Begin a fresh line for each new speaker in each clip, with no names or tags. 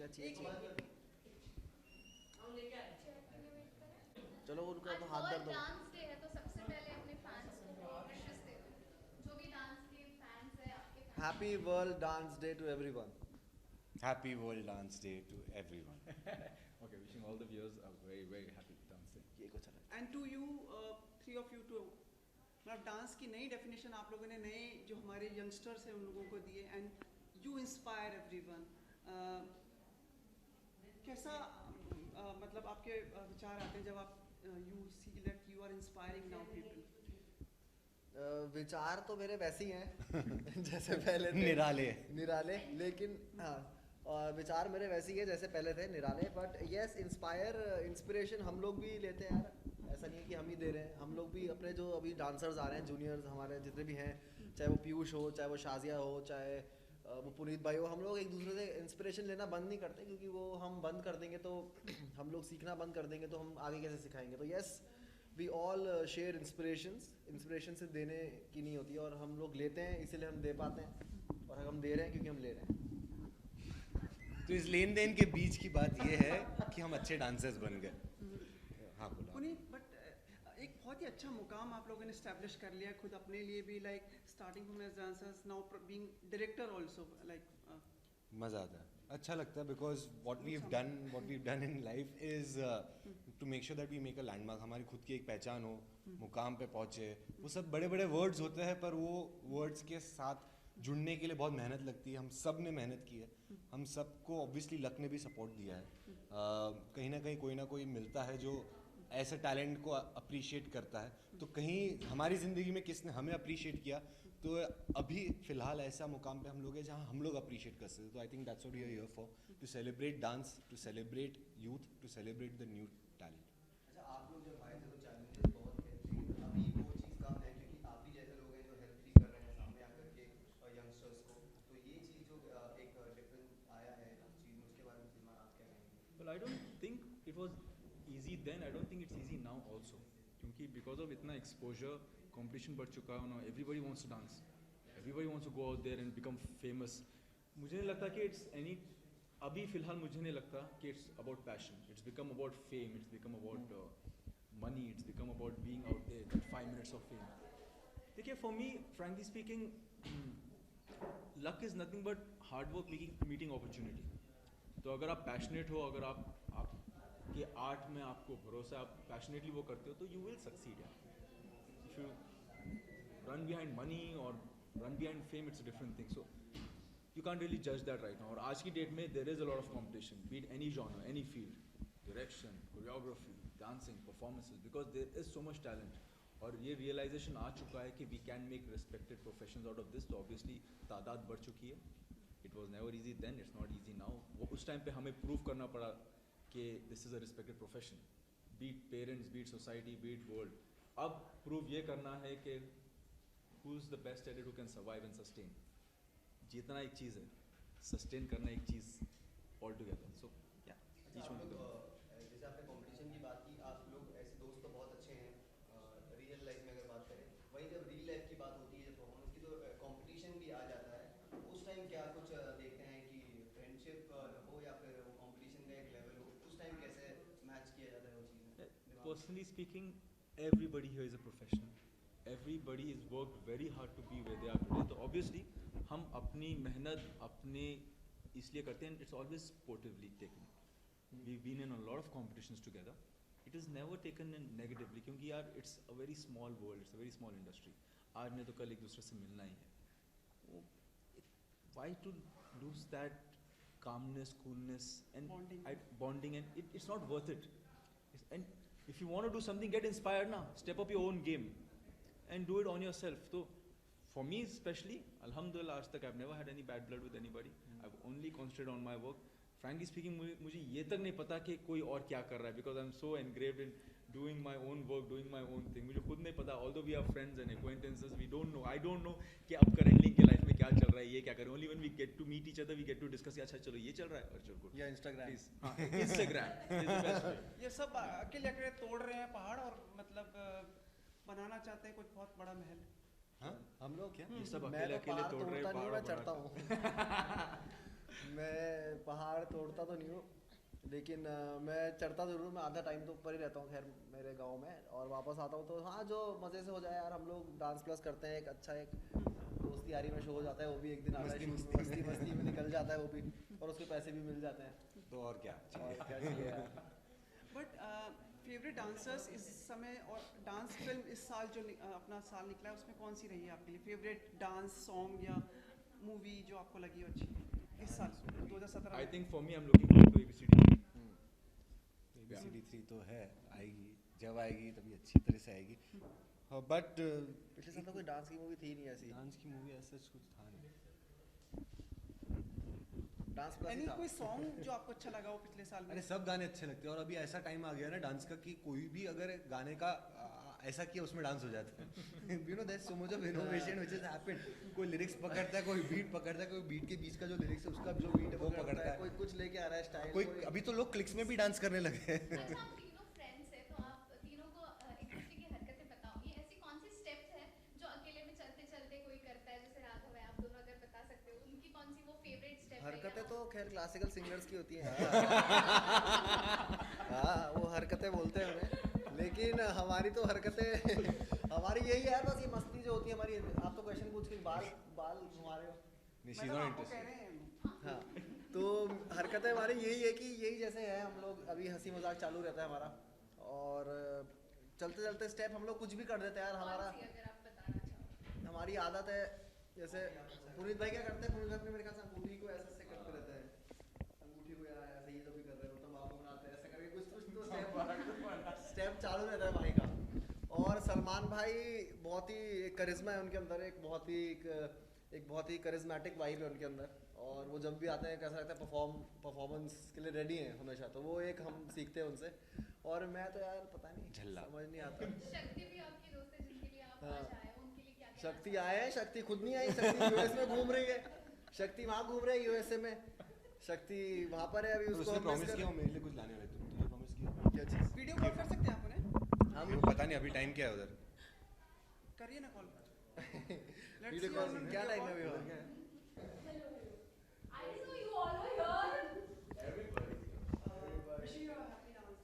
क्या चाहिए? चलो उनका
आज
तो हाथ
वर्ल्ड
दर्द हो।
डांस डे है तो सबसे पहले अपने फैंस को विशेस दे दो, जो भी डांस के फैंस है आपके fans
happy world dance day to everyone.
Happy World Dance Day to everyone.
Okay, wishing all the viewers a very, very happy dance day.
ये कुछ अलग।
And to you, three of you too, मतलब dance की नई definition आप लोगों ने नए जो हमारे यंगस्टर्स हैं उन लोगों को दिए, एंड यू इंस्पायर एवरीवन। कैसा मतलब आपके विचार आते हैं जब आप you see that you are inspiring now people?
विचार तो मेरे वैसे ही हैं जैसे पहले थे।
निराले।
निराले, लेकिन हाँ, और विचार मेरे वैसे ही है जैसे पहले थे, निराले। बट यस, इंस्पिरेशन हम लोग भी लेते हैं यार। ऐसा नहीं है कि हम ही दे रहे हैं, हम लोग भी अपने जो अभी डांसर्स आ रहे हैं, जूनियर्स हमारे जितने भी हैं, चाहे वो पीयूष हो, चाहे वो शाजिया हो, चाहे वो पुनीत भाई हो, हम लोग एक दूसरे से इंस्पिरेशन लेना बंद नहीं करते, क्योंकि वो हम बंद कर देंगे तो हम लोग सीखना बंद कर देंगे तो हम आगे कैसे सिखाएंगे। तो yes, we all share inspiration से देने की नहीं होती है, और हम लोग लेते हैं इसीलिए हम दे पाते हैं, और हम दे रहे हैं क्योंकि हम ले रहे हैं।
तो इस लेन देन के बीच की बात ये है कि हम अच्छे डांसर्स बन गए। हाँ बोला।
पुनीत, बट एक बहुत ही अच्छा मुकाम आप लोगों ने स्टैब्लिश कर लिया खुद अपने लिए भी, like starting from as dancers, now being director also, like
मज़ा आता है, अच्छा लगता है, because what we have done in life is to make sure that we make a landmark. हमारी खुद की एक पहचान हो, मुकाम पे पहुँचे। वो सब बड़े बड़े वर्ड्स होते हैं, पर वो वर्ड्स के साथ जुड़ने के लिए बहुत मेहनत लगती है। हम सब ने मेहनत की है, हम सबको ऑब्वियसली लक ने भी सपोर्ट दिया है। कहीं ना कहीं कोई ना कोई मिलता है जो ऐसे टैलेंट को अप्रिशिएट करता है। तो कहीं हमारी ज़िंदगी में किसने हमें अप्रिशिएट किया, तो अभी फ़िलहाल ऐसा मुकाम पे हम लोग हैं जहाँ हम लोग अप्रिशिएट कर सकते हैं। तो I think that's what we are here for, to celebrate dance, to celebrate youth, to celebrate the new talent.
अच्छा, आप लोग जब आए थे तो चैलेंजेस बहुत थे, लेकिन अभी वो चीज़ कम है, क्योंकि आप ही जैसे लोग हैं जो हेल्प भी कर रहे हैं सामने आकर के यंगस्टर्स को। तो ये चीज़ जो एक डिफरेंस आया है उस चीज़ में, उसके बारे में सलमान आप क्या कहेंगे?
Well, I don't think it was easy then. I don't think it's easy now also. क्योंकि because of इतना exposure, competition बढ़ चुका है, now everybody wants to dance. Everybody wants to go out there and become famous. मुझे नहीं लगता कि it's any, अभी फिलहाल मुझे नहीं लगता कि it's about passion. It's become about fame. It's become about money. It's become about being out there. That 5 minutes of fame. देखिए, for me, frankly speaking, luck is nothing but hard work meeting opportunity. तो अगर आप passionate हो, अगर आपके art में आपको भरोसा है, आप पैशनेटली वो करते हो, तो you will succeed. If you run behind money और run behind fame, it's a different thing. So you can really जज दैट राइट नाउ। और आज की डेट में there is a lot of competition, be it any genre, any field, direction, choreography, dancing, performances, because there is so much talent. और ये realization आ चुका है कि we can make respected professions out of this. तो obviously तादाद बढ़ चुकी है। It was never easy then, it's not easy now. वो उस टाइम पे हमें प्रूव करना पड़ा कि this is a respected profession, beat parents, beat society, beat world. अब प्रूव ये करना है कि who is the best at it, who can survive and sustain. जीतना एक चीज़ है, सस्टेन करना एक चीज़ ऑल टुगेदर। सो या
अच्छा, आप लोग जैसे आपने कंपटीशन की बात की, आप लोग ऐसे दोस्त तो बहुत अच्छे हैं रियल लाइफ में अगर बात करें, वहीं जब रियल लाइफ की बात होती है, जब परफॉर्मेंस की, तो कंपटीशन भी आ जाता है। उस टाइम क्या कुछ देखते हैं कि फ्रेंडशिप हो या फिर वो कंपटीशन का एक लेवल हो, उस टाइम कैसे मैच किया जाता है वो चीज़ें?
Personally speaking, everybody here is a professional. Everybody has worked very hard to be where they are today. तो obviously हम अपनी मेहनत अपने इसलिए करते हैं. It's always sportively taken. We've been in a lot of competitions together. It is never taken in negatively, क्योंकि यार it's a very small world, it's a very small industry. आज नहीं तो कल एक दूसरे से मिलना ही है. Why to lose that calmness, coolness and bonding and it's not worth it. And if you want to do something, get inspired now. Step up your own game and do it on yourself. So for me especially, alhamdulillah, आज तक I've never had any bad blood with anybody. I've only concentrated on my work. Frankly speaking, मुझे ये तक नहीं पता कि कोई और क्या कर रहा है, because I'm so engraved in doing my own work, doing my own thing. मुझे खुद नहीं पता. Although we are friends and acquaintances, we don't know. I don't know कि अब currently के life में क्या चल रहा है, ये क्या कर रहे हैं. Only when we get to meet each other, we get to discuss. अच्छा चलो ये चल रहा है, और चलो good.
या इंस्टाग्राम,
Please, हाँ, Instagram is the best way.
ये सब अकेले अकेले तोड़ रहे हैं पहाड़, और मतलब बनाना चाहते हैं कुछ बहुत बड़ा महल।
हाँ, हम लोग क्या
ये सब
मैं
अकेले
तो
अकेले
पहाड़
तोड़ रहे हैं,
तोड़ता नहीं हूँ, मैं
पहाड़
चढ़ता हूँ। मैं पहाड़ तोड़ता तो नहीं हूँ, लेकिन मैं चढ़ता ज़रूर हूँ। मैं आधा टाइम तो ऊपर ही रहता हूँ खैर मेरे गांव में, और वापस आता हूँ तो हाँ जो मज़े से हो जाए यार। हम लोग डांस प्लस करते हैं, एक अच्छा एक दोस्ती यारी में शो हो जाता है, वो भी एक दिन आता है, मस्ती मस्ती में निकल जाता है वो भी, और उसके पैसे भी मिल जाते हैं।
तो और क्या
और क्या चाहिए यार।
बट फेवरेट डांसर्स इस समय और डांस फिल्म इस साल जो अपना साल निकला है उसमें कौन सी रही है आपके लिए फेवरेट डांस सॉन्ग या मूवी जो आपको लगी हो अच्छी इस साल 2017
I
में?
think for me, I'm looking forward to ABCD.
ABCD 3 तो है, आएगी जब आएगी तभी अच्छी तरह से आएगी। बट
पिछले साल तो कोई डांस की मूवी थी नहीं ऐसी।
डांस की मूवी ऐसा कुछ था नहीं।
डांस प्लस
Any
ही था।
कोई सॉन्ग जो आपको अच्छा लगा हो पिछले साल में?
अरे सब गाने अच्छे लगते हैं, और अभी ऐसा टाइम आ गया ना डांस का कि कोई भी अगर गाने का ऐसा किया उसमें डांस हो जाता है। You know there so much of innovation which has happened. कोई लिरिक्स पकड़ता है, कोई बीट पकड़ता है, कोई बीट के बीच का जो लिरिक्स है उसका जो बीट है वो पकड़ता है,
कोई कुछ लेके आ रहा है स्टाइल।
कोई अभी तो लोग क्लिक्स में भी डांस करने लगे हैं।
अच्छा, आप तीनों फ्रेंड्स हैं तो आप तीनों को एक दूसरे की हरकतें पता होंगी। ऐसी कौन सी स्टेप्स हैं जो अकेले में चलते चलते कोई करता है, जैसे राघव है, आप दोनों अगर बता सकते हो उनकी कौन सी वो फेवरेट स्टेप है?
हरकतें तो खैर क्लासिकल सिंगर्स की होती हैं। हाँ वो हरकतें बोलते हैं उन्हें, लेकिन हमारी तो हरकतें हमारी यही है बस, ये मस्ती जो होती है हमारी। आप तो क्वेश्चन पूछ के बाल बाल घुमा रहे हो।
शी
मैडम
नॉट
आपको कह
इंटरेस्टेड।
रहे हैं
हाँ तो हरकतें हमारी यही है कि यही जैसे है हम लोग अभी हंसी मजाक चालू रहता है हमारा, और चलते चलते स्टेप हम लोग कुछ भी कर देते हैं यार। हमारा
कौन सी अगर आप बताना चाहो?
हमारी आदत है, जैसे पुनीत भाई क्या करते हैं, पुनीत भाई अपने मेरे ख्याल से अंगूठी को ऐसे ऐसे करते रहते हैं, अंगूठी को यार ऐसे ये जो भी कर रहे हो तो आपको बनाते हैं ऐसे करके कुछ कुछ तो स्टेप चालू रहता है भाई का। और सलमान भाई बहुत ही करिश्मा है उनके अंदर, एक बहुत ही करिश्मेटिक वाइब है उनके अंदर, और वो जब भी आते हैं कैसा लगता है परफॉर्मेंस के लिए रेडी हैं हमेशा। तो वो एक हम सीखते हैं उनसे, और मैं तो यार पता नहीं
झल्ला।
समझ नहीं आता।
शक्ति भी आपकी दोस्त है जिनके लिए आप
हाँ।
आज आए हो, उनके लिए क्या कहना
शक्ति आए हैं, शक्ति खुद नहीं आई, शक्ति यूएस में घूम रही है, शक्ति वहाँ घूम रही है यूएसए में, शक्ति वहाँ पर है अभी। उसको
उसने
हम
प्रॉमिस
miss
किया
कर-
वो मेरे लिए कुछ लाने वाली, तुझे प्रॉमिस किया।
क्या चीज़?
वीडियो कॉल कर सकते हैं आप उन्हें?
हम
पता नहीं अभी टाइम क्या है उधर।
करिए ना कॉल।
वीडियो कॉल क्या टाइम है अभी और क्या है?
I didn't know you all were here.
Wishing you a happy dance.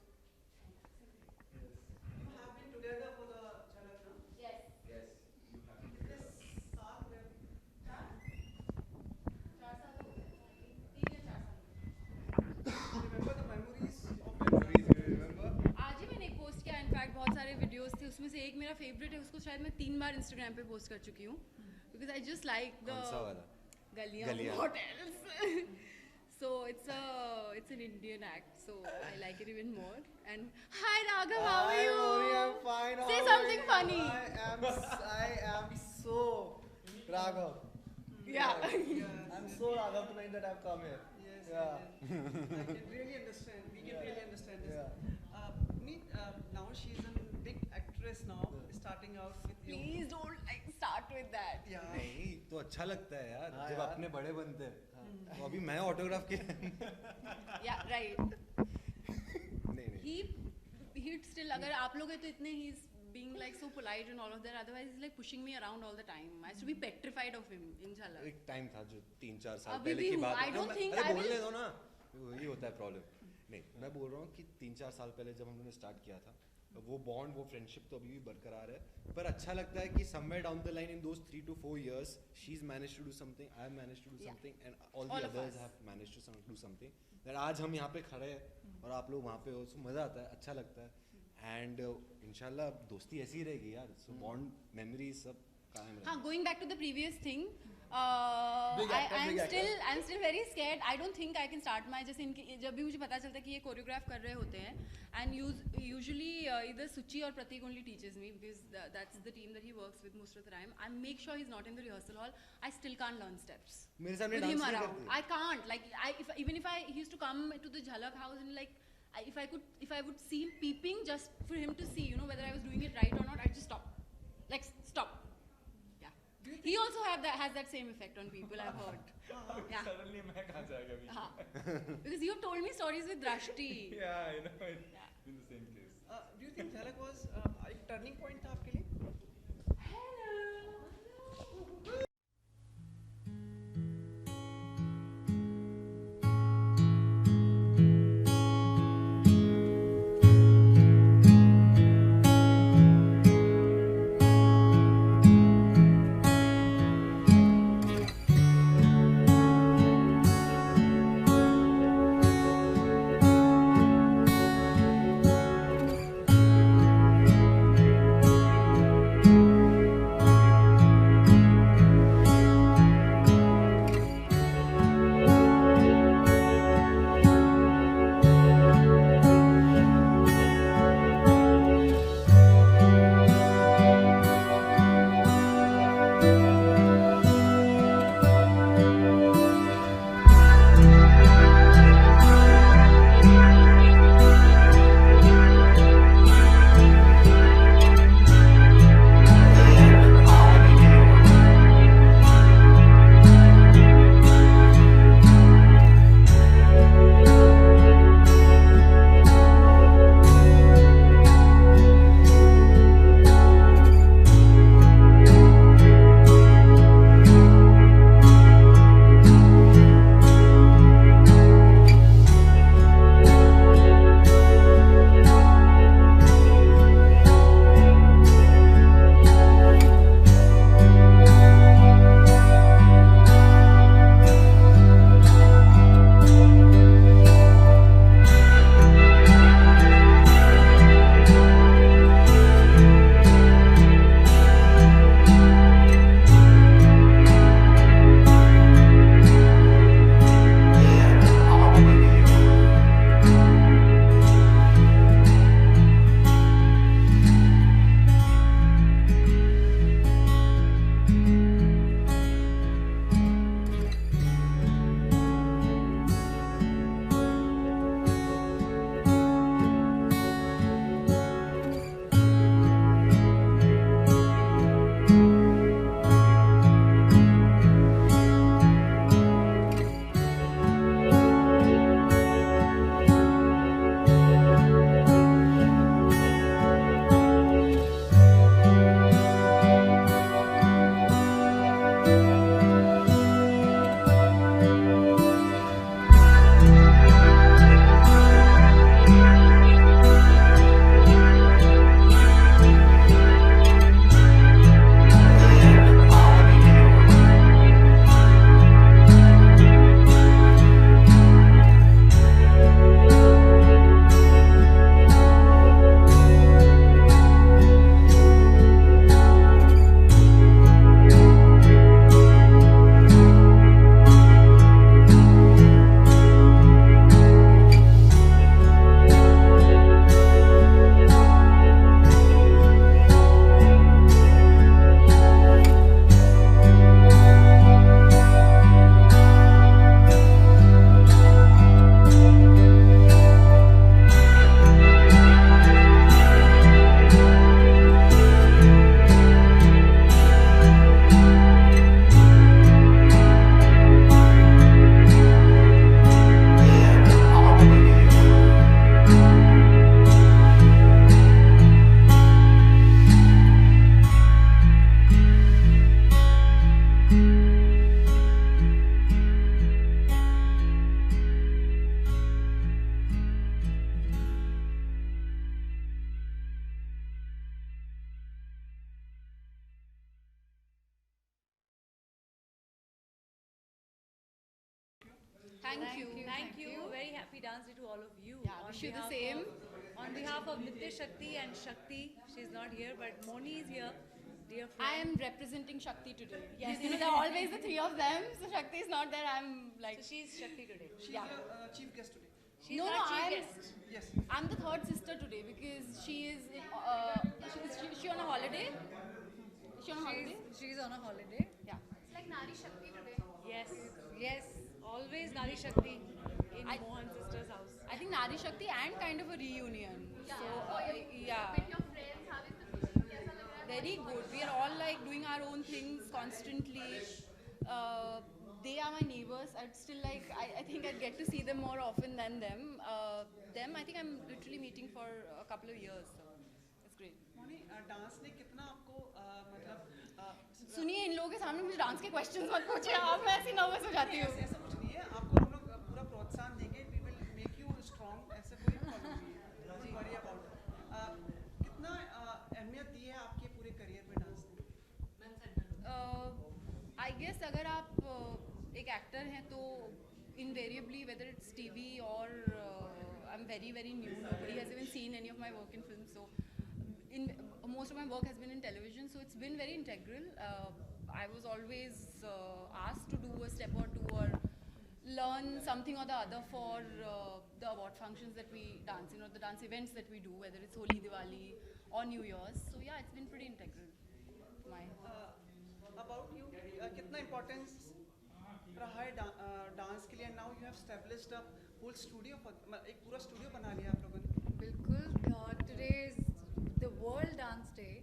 You have been together for the Jhalak, no?
Yes.
कितने साल हुए अभी?
4 साल हो गए, 3 या 4 साल।
Remember the memories of your
आज ही मैंने एक पोस्ट किया, इनफैक्ट बहुत सारे वीडियोस थे उसमें से एक मेरा फेवरेट है, उसको शायद मैं 3 बार इंस्टाग्राम पे पोस्ट कर चुकी हूँ, because I just like the
कौन सा वाला?
गलियां
गलियां।
what else so it's an Indian act, so I like it even more. And hi Raghav, how are
Hi,
you?
Gauri, I'm fine.
Say
How are
something
you?
funny.
I am so Raghav.
Yeah.
I'm so Raghav tonight that I've come here.
Yes,
Yeah.
I can really understand. We can
Yeah.
really understand this.
Yeah.
Puneet, now she's a big actress now, starting out with you.
Please don't like start with that.
Yeah.
नहीं तो अच्छा लगता है यार
हाँ
जब
यार।
अपने बड़े बनते हैं। तो अभी मैं ऑटोग्राफ के
Yeah, right.
नहीं नहीं
He still, अगर आप लोग हैं तो इतने he's being like so polite and all of that, otherwise he's like pushing me around all the time. I used to be petrified of him in Jhalak.
एक time था जो 3-4 साल
अभी
पहले
भी
की
हूँ,
बात
I
है।
don't think
अरे
I
बोलने
will-
दो ना, वही होता है प्रॉब्लम। नहीं मैं बोल रहा हूँ कि 3-4 साल पहले जब हम लोगों ने स्टार्ट किया था, वो बॉन्ड वो फ्रेंडशिप तो अभी भी बरकरार है, पर अच्छा लगता है कि somewhere down the line in those 3 to 4 years she is manage to do something, I have manage to do
Yeah.
Something and all
All
the
of
others
us.
Have manage to do something, that आज हम यहाँ पे खड़े हैं और आप लोग वहाँ पे हो, सो मज़ा आता है, अच्छा लगता है। एंड इंशाल्लाह दोस्ती ऐसी ही रहेगी यार, सो बॉन्ड मेमोरीज सब कायम
हाँ,
रहेंगी।
going back to the previous thing,
Big actor,
I'm
big actor.
still very scared. I don't think I can start my, जैसे इनकी जब भी मुझे पता चलता है कि ये कोरियोग्राफ कर रहे होते हैं, and usually either Suchi or Pratik only teaches me because that's the team that he works with most of the time. I make sure he's not in the rehearsal hall. I still can't learn steps
मेरे सामने
with
dance
him
नहीं
around.
करती।
I can't, like even if he used to come to the Jhalak house and like if I would see him peeping just for him to see, you know, whether I was doing it right or not, I'd just stop, like stop. Yeah, he also has that same effect on people, I've heard. Yeah.
Suddenly मैं कहाँ से आ गया बीच में?
हाँ, because you've told me stories with Drashti.
Yeah, I know. It's
Yeah.
been the same case.
Do you think Jhalak was एक turning point था आपके लिए?
Hello. Thank you.
Thank you. Very happy dance day to all of you.
Yeah,
On
wish you the
behalf
same.
On behalf of Nitya Shakti and Shakti, she's not here, but Moni is here, dear friend.
I am representing Shakti today. Yes, you know, there are always the three of them, so Shakti is not there. I'm like,
So she's Shakti today.
She's
Yeah.
the chief guest today.
She's
No,
our
no,
chief
I'm-
guest.
Yes.
I'm the third sister today because she is, she on a holiday? Is she on a holiday?
She's on a holiday.
Yeah.
It's like Nari Shakti today.
Yes, yes, always Nari Shakti in
I-
Mohan sister's house.
I think Nari Shakti and kind of a reunion. So, yeah.
With your friends, how is the feeling? कैसा लग रहा है?
Very good. We are all like doing our own things constantly. They are my neighbors. I'd still like, I think I'd get to see them more often than them. I think I'm literally meeting for a couple of years. So it's great.
Mouni dance ने कितना आपको मतलब
सुनिए इन लोगों के सामने मुझे dance के क्वेश्चंस मत पूछिए आप, मैं ऐसी नर्वस हो जाती हूँ.
ऐसा कुछ नहीं है, आपको हम लोग पूरा प्रोत्साहन देंगे, we will make you strong, ऐसा कोई प्रॉब्लम नहीं है, डोंट वरी अबाउट. कितना अहमियत दी है आपके पूरे करियर में डांस ने?
आई गेस अगर आप एक एक्टर हैं तो invariably whether it's TV or I'm very very new, nobody has even seen any of my work in films, so most of my work has been in television, so it's been very integral. I was always asked to do a step or two or learn something or the other for the award functions that we dance in or the dance events that we do, whether it's Holi, Diwali or New Year's. So yeah, it's been pretty integral to my
about you कितना importance रहा है dance के लिए? Now you have established a whole studio, एक पूरा studio बना लिया आप लोगों ने.
बिल्कुल. Today is the World Dance Day,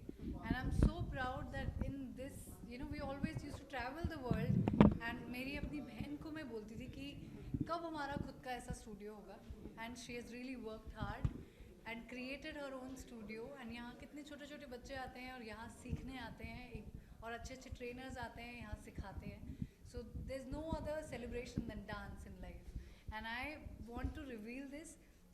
and I'm so proud that in this, you know, we always used to travel the world, and मेरी अपनी बहन को मैं बोलती थी कि कब हमारा खुद का ऐसा स्टूडियो होगा, and she has really worked hard and created her own studio, and यहाँ कितने छोटे छोटे बच्चे आते हैं और यहाँ सीखने आते हैं, और अच्छे अच्छे ट्रेनर्स आते हैं यहाँ सिखाते हैं. So there's no other celebration than dance in life, and I want to reveal this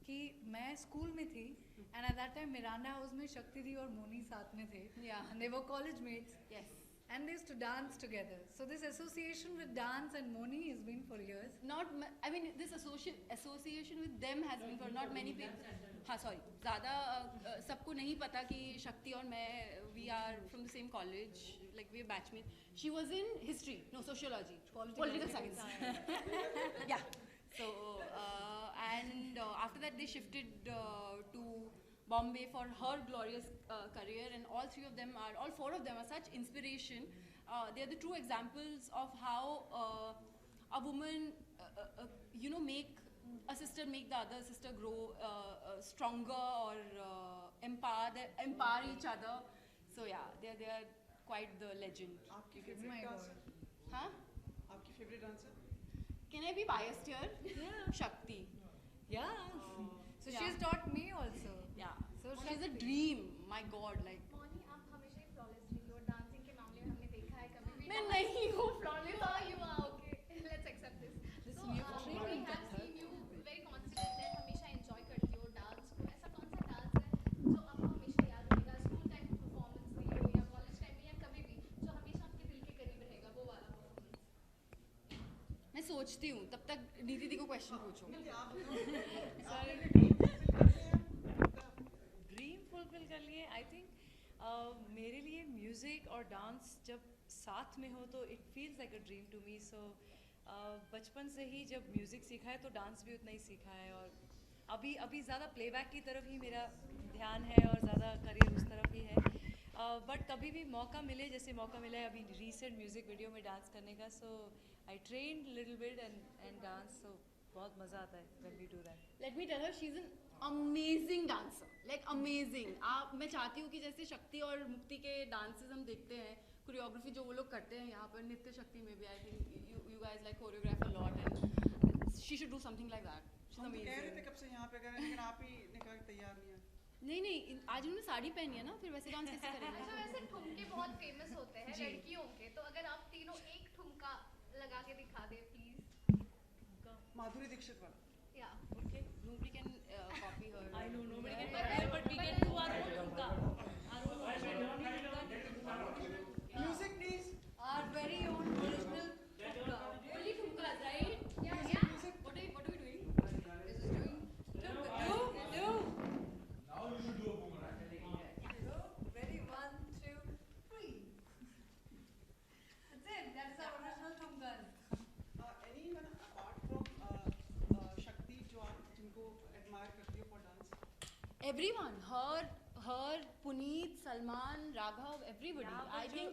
कि मैं स्कूल में थी, and at that time Miranda house में शक्ति दी और मोनी साथ में थे,
Yeah.
and they were college mates,
yes.
and they used to dance together. So this association with dance and Moni has been for years.
Not, I mean, this association with them has been for not many people. हाँ, sorry. ज़्यादा सबको नहीं पता कि शक्ति और मैं we are from the same college, like we are batchmates. She was in history, no, sociology, political science. Yeah. So and after that they shifted to Bombay for her glorious career, and all four of them are such inspiration. They are the true examples of how a woman, make a sister make the other sister grow stronger or empower each other. So yeah, they are quite the legend.
आपकी
My
favourite
God.
Dancer?
Huh?
आपकी favourite dancer?
Can I be biased here?
Yeah.
Shakti.
Yeah. So
Yeah.
she's taught me also.
Yeah.
So
She's a
Shakti.
dream. My God, like.
Mouni, आप हमेशा ही flawless रही हो. Dancing के मामले में हमने देखा है कभी भी.
मैं नहीं हूँ flawless.
You are okay. Let's accept this.
This
So,
new
we
training
have
method.
seen you very confident and हमेशा enjoy करती हो dance को. ऐसा कौन सा dance है जो आपको हमेशा याद रहेगा? School time की performance हुई हो या college time में या कभी भी जो हमेशा आपके दिल के करीब रहेगा, वो वाला performance.
मैं सोचती हूँ. तब तक दीदी दी को क्वेश्चन पूछो.
ड्रीम फुलफिल कर लिए. आई थिंक मेरे लिए म्यूज़िक और डांस जब साथ में हो तो it feels like a dream to me. So बचपन से ही जब म्यूज़िक सीखा है तो डांस भी उतना ही सीखा है, और अभी ज़्यादा प्लेबैक की तरफ ही मेरा ध्यान है और ज़्यादा करियर उस तरफ ही है. बट कभी भी मौका मिले, जैसे मौका मिला है अभी रीसेंट म्यूज़िक वीडियो में डांस करने का, so I train little bit and dance. So बहुत मज़ा आता है when we do that.
Let me tell her, she's an amazing dancer. Like amazing. मैं चाहती हूँ कि जैसे शक्ति और मुक्ति के dances हम देखते हैं, कोरियोग्राफी जो वो लोग करते हैं यहाँ पर नित्य शक्ति में भी, I think you guys like choreograph a lot, and she should do something like that. She's
हम तो कह रहे थे
amazing.
कब से यहाँ पे करें, लेकिन आप ही ने कहा कि तैयार नहीं है.
नहीं आज उन्होंने साड़ी पहनी है ना, फिर वैसे डांस कैसे
अच्छा,
करेंगे?
वैसे ठुमके बहुत फेमस होते हैं
जी.
लड़कियों के, तो अगर आप तीनों एक ठुमका लगा के दिखा दे प्लीज.
माधुरी दीक्षित वाला.
या
Okay, nobody can copy her.
I know nobody can
But-
copy her, but we can do our own hookah. Our own
Music please.
Our very own original hookah.
Only ठुमका, right?
या
Music.
What everyone, her, Puneet, Salman, Raghav, everybody. I think,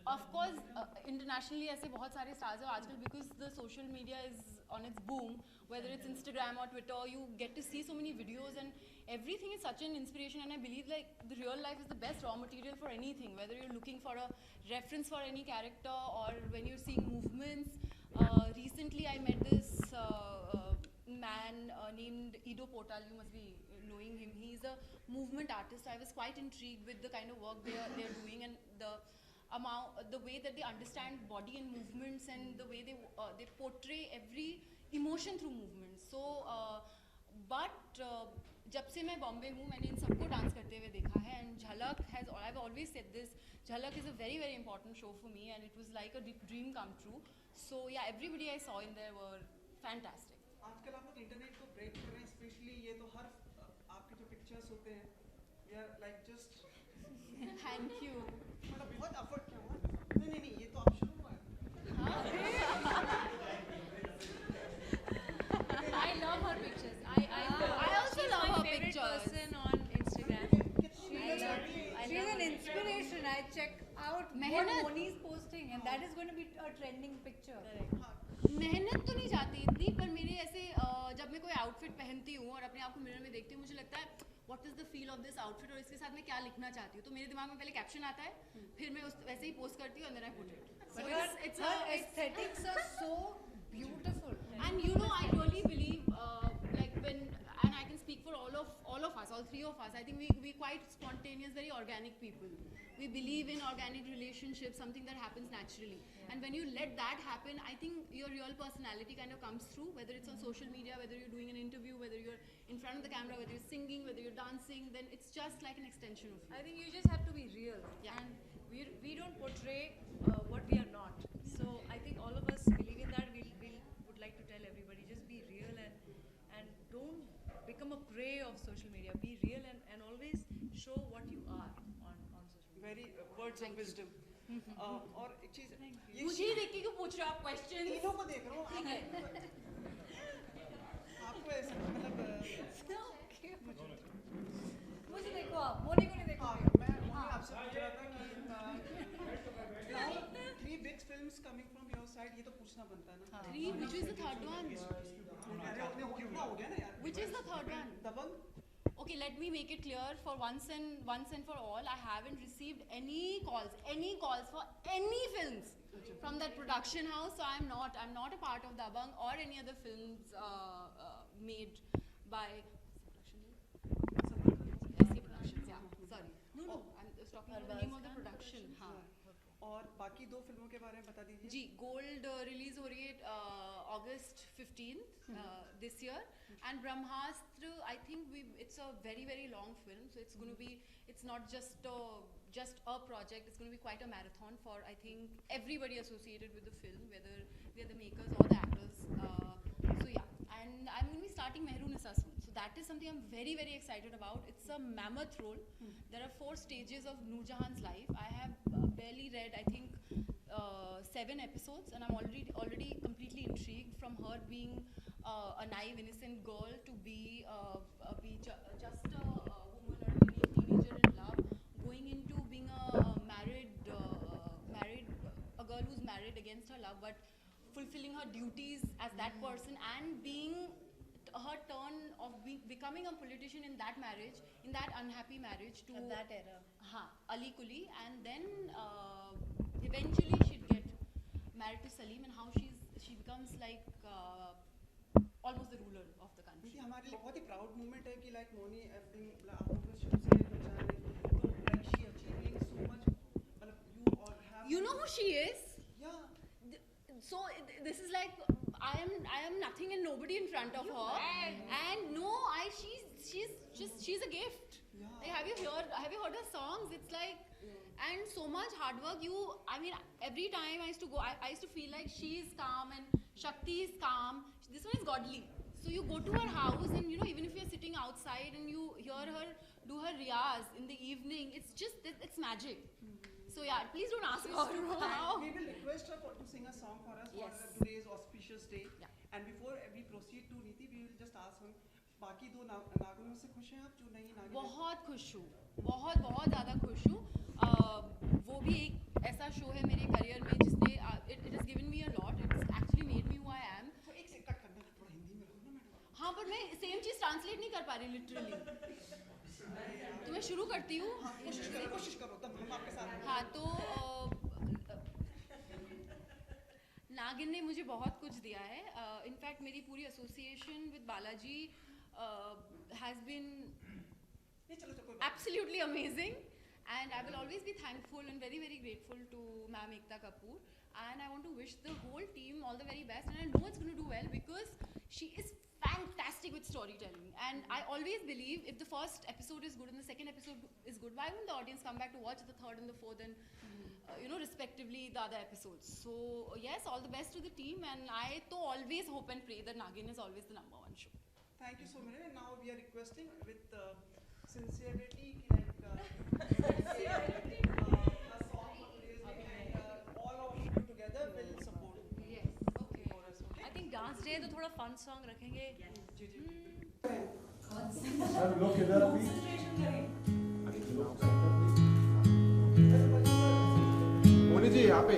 of course, internationally ऐसे बहुत सारे stars हैं आजकल, because the social media is on its boom. Whether it's Instagram or Twitter, you get to see so many videos, and everything is such an inspiration. And I believe like the real life is the best raw material for anything. Whether you're looking for a reference for any character, or when you're seeing movements. Recently, I met this man named Ido Portal. You must be knowing him. He's a movement artist. I was quite intrigued with the kind of work they're doing, and the way that they understand body and movements, and the way they portray every emotion through movements. So, but जब से मैं बॉम्बे हूँ, मैंने इन सबको dance करते हुए देखा है. And Jhalak has, I've always said this, Jhalak is a very very important show for me, and it was like a dream come true. So yeah, everybody I saw in there were fantastic.
आजकल आप लोग internet को break कर रहे हैं, specially ये तो हर आपके जो पिक्चर्स होते हैं, we are like just
Thank you.
मतलब बहुत एफर्ट किया हुआ है. नहीं ये तो आप शुरू हुआ है.
I love her pictures.
I also
she's
love
my
her
favorite
pictures.
person on Instagram.
She's an inspiration. I check out what
मेहनत.
Moni is posting, and that is going to be a trending picture.
मेहनत तो नहीं जाती इतनी, पर मेरे ऐसे जब मैं कोई आउटफिट पहनती हूँ और अपने आप को मिरर में देखती हूँ, मुझे लगता है what is the feel of this outfit, और इसके साथ मैं क्या लिखना चाहती हूँ. तो मेरे दिमाग में पहले कैप्शन आता है, फिर मैं उस वैसे ही पोस्ट करती हूँ, and then I put it. So
Her aesthetics are so beautiful.
And you know, I really believe, like when, and I can speak for all of us, all three of us. I think we quite spontaneous, very organic people. We believe in organic relationships, something that happens naturally. And when you let that happen, I think your real personality kind of comes through. Whether it's on social media, whether you're doing an interview, whether you're in front of the camera, whether you're singing, whether you're dancing, then it's just like an extension of you.
I think you just have to be real.
Yeah.
And we don't portray what we are not. So I think all of us believe in that. We would like to tell everybody, just be real, and don't become a prey of social media. Be real and always show what you are on social media.
Very words of wisdom. और एक चीज ये
मुझे ही देख के क्यों पूछ रहे हो आप क्वेश्चन?
तीनों को देख रहा हूँ. आपको ऐसा मतलब
मुझे देखो आप, मोनी को नहीं देखो.
हाँ, मैं आपसे पूछ रहा था कि 3 big films coming from your side, ये तो पूछना बनता है ना.
Three, which is the third one?
अरे अपने कितना हो गया ना यार.
Which is the third one?
Dabangg.
Okay, let me make it clear for once and for all. I haven't received any calls for any films from that production house. So I'm not a part of Dabang or any other films made by SC Productions. Yeah, sorry. No, I'm just talking about the name of the production. हाँ.
और बाकी 2 फिल्मों के बारे में बता दीजिए.
जी, gold release हो रही है August 15th this year, and Brahmastra, I think it's a very very long film, so it's not just a project. It's going to be quite a marathon for, I think, everybody associated with the film, whether we are the makers or the actors. So yeah, and I'm going to be starting Mehrun-Issa soon. So that is something I'm very very excited about. It's a mammoth role. There are 4 stages of Noor Jahan's life. I have barely read, I think, 7 episodes, and I'm already completely intrigued, from her being a naive, innocent girl to be just a woman or a teenager in love, going into being a girl who's married against her love, but fulfilling her duties as that person, and being her turn of becoming a politician in that marriage, in that unhappy marriage, to
At that era.
Ali Kuli, and then eventually she'd get married to Salim, and how she becomes like almost the ruler of the country.
देखिए हमारे लिए बहुत ही proud moment है कि like Moni everything आप लोग को शुरू से पहचान रही तो like she achieving so much, मतलब you all have.
You know who she is?
Yeah.
So this is like I am nothing and nobody in front of her, and no, she's a gift.
Yeah.
Like, have you heard her songs? It's like, and so much hard work. I mean, every time I used to go, I used to feel like she's calm and Shakti is calm. This one is godly. So you go to her house, and even if you're sitting outside and you hear her do her riyaz in the evening, it's magic. So yeah, please don't ask her how.
We will request her to sing a song for us
Yes.
for today's auspicious day.
Yeah.
And before we proceed to Neeti, we will just ask her बाकी दो नागिनों से खुश हैं आप, जो नई नागिन
बहुत खुश हूँ, बहुत बहुत ज़्यादा खुश हूँ। वो भी एक ऐसा शो है मेरे करियर में जिसने it has given me a lot, it's actually made me who I am.
तो एक से कट करना, थोड़ा हिंदी में रहो ना मैडम।
हाँ, पर मैं सेम चीज़ ट्रांसलेट नहीं कर पा रही लिटरली, तो मैं शुरू करती हूँ।
कोशिश करो तब हम आपके साथ हैं।
हाँ, तो नागिन ने मुझे बहुत कुछ दिया है। इनफैक्ट मेरी पूरी association with Balaji has been
नहीं चलो कोई बात
absolutely amazing, and I will always be thankful and very very grateful to Ma'am Ekta Kapoor, and I want to wish the whole team all the very best, and I know it's going to do well because she is fantastic with storytelling, and I always believe if the first episode is good and the second episode is good, why won't the audience come back to watch the third and the fourth and respectively the other episodes. So yes, all the best to the team, and I to always hope and pray that Nagin is always the number one show.
Thank you so much. And now we are requesting with sincerity, like a song for today's day, and all of you together will support.
Yes, okay.
For us, okay?
I think dance day तो थोड़ा fun song रखेंगे.
जी जी.
Sir लोग किधर अभी मोनी जी यहाँ पे